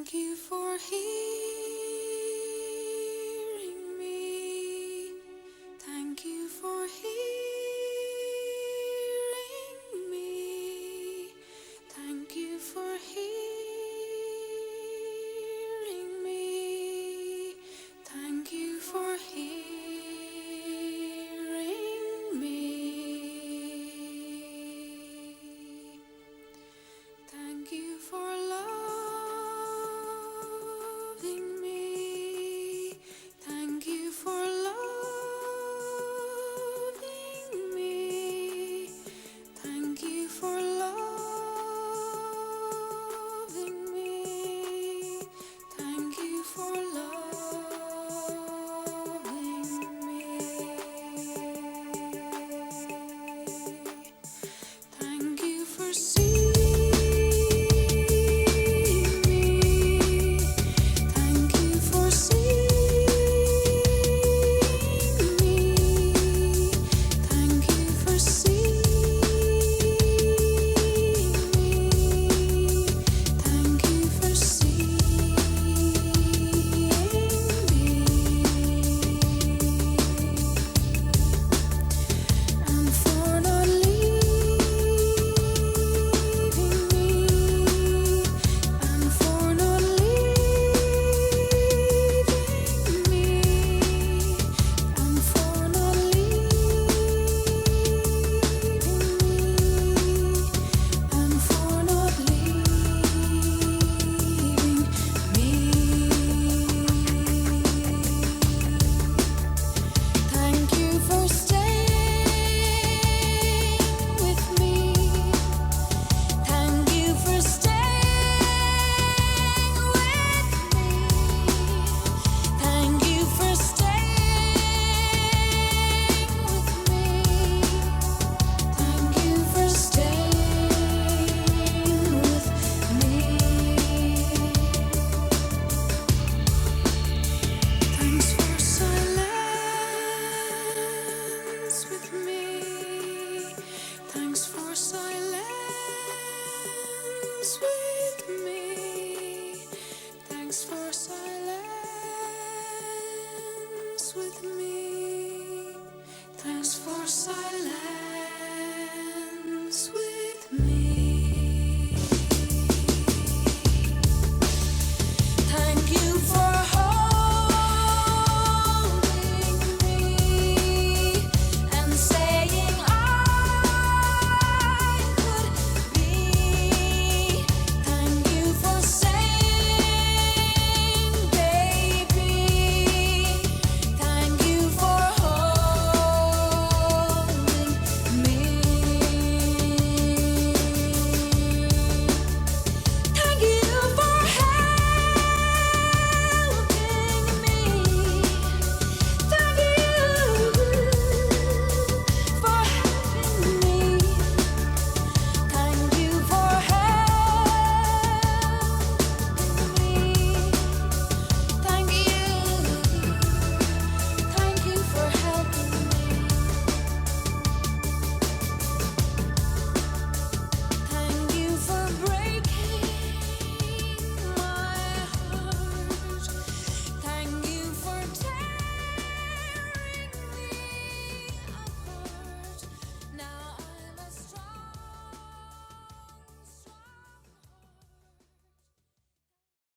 Thank you for hearing me. Thank you for hearing me. Thank you for hearing me. Thank you for hearing me. Thank you for loving me. Thank you for loving me. Thank you for loving me. Thank you for loving me. Thank you for seeing me. Thank you for seeing me. Thank you for seeing me. Thank you for seeing me. And for not leaving me. And for not leaving me. And for not leaving me. And for not leaving me. Thank you for staying with me. Thank you for staying with me. Thank you for staying with me. Thank you for staying with me. Thanks for silence with me. Thanks for silence with